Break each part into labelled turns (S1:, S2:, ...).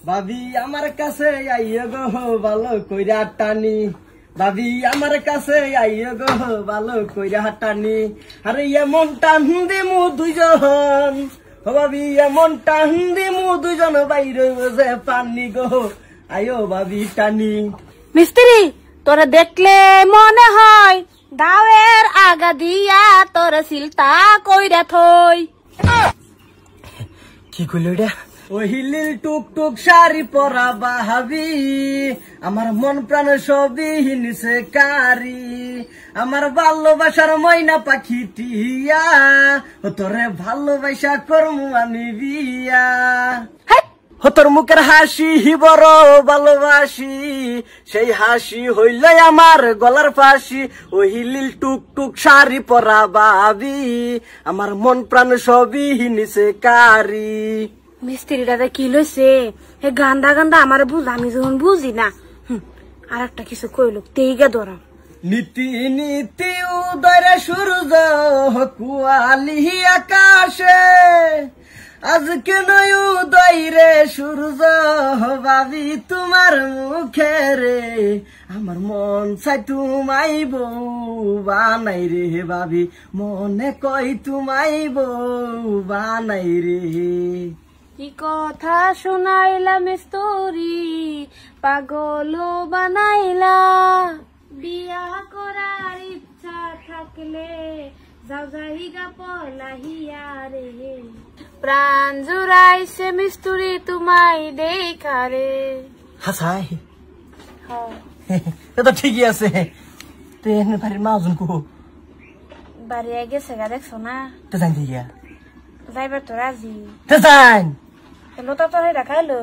S1: ভাবি আমার কাছে আইয় গো ভালো কইরা টানি, ভাবি আমার কাছে আইয় গো ভালো কইরা টানি। আরে এমন টান দিমু দুইজন, ও ভাবি এমন টান দিমু দুইজন বাইরে যে পানি গো, আইও ভাবি টানি।
S2: মিস্ত্রি তোরা দেখলে মনে হয় দাওয়ের আগা দিয়া তোর সিলতা কইরা থই।
S1: কি কইল এটা? ওহিলিল টুকটুক শাড়ি পরা ভাবি, আমার মন প্রাণ সবই নিছে কারি, আমার ভালোবাসার ময়না পাখি টিয়া, তোরে ভালোবাসা করমু আমি বিয়া। তোর মুখের হাসি বড় ভালোবাসি, সেই হাসি হইল আমার গলার ফাঁসি। ওহিলিল টুকটুক শাড়ি পরা ভাবি, আমার মন প্রাণ সবই নিছে কারি।
S2: মিস্ত্রিটা কি লইছে গান্দা গান্দা আমার বুঝ, আমি যখন বুঝি না। আর একটা কিছু কইল তেইগা ধরা।
S1: নীতি নীতি উদয় সূর্য কুয়ালি আকাশে, আজকে নয় উদয় রে সূর্য ভাবি তোমার মুখে রে, আমার মন চাই তুমাই বউ বানাই রে ভাবি, মনে কই তুমাই বউ বানাই রে।
S2: কি কথা শুনাইলা মিস্তুরি, পাগল বানাইলা, বিয়া করার ইচ্ছা থাকলে যাও যাইগা পলাহিয়া রে, প্রাণ জুড়াইছে মিস্তুরি তোমায় দেখা রে।
S1: হাসাই তো ঠিকই আছে। তেন বাড়ির মাজন কো
S2: বাড়ি গেছে গা, দেখছো না?
S1: তো জান দিয়া
S2: যাইবার তো রাজি।
S1: তো জান
S2: লতা তো রাখাইলো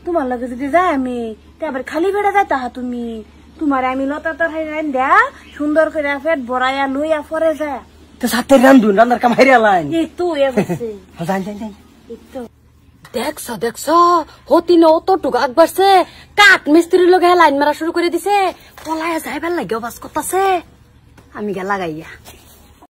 S2: তোমার লগে যদি যাই আমি, আবার খালি বেড়া যাই তাহা তুমি, তোমার আমি লতা তো দেয়া সুন্দর করে পেট বড়াইয়া লইয়া পরে যায়।
S1: তো সাথে রান্ধুন, রান্নার কাম হারিয়া লাইন।
S2: এই তো
S1: জান জান জান
S2: দেখছো দেখছো হতিনে অতটুকু আগ বাড়ছে, কাঠ মিস্ত্রির লগে লাইন মারা শুরু করে দিছে, পলায়া যাইবার লাগে বাস করতেছে। আমি গেলা গাইয়া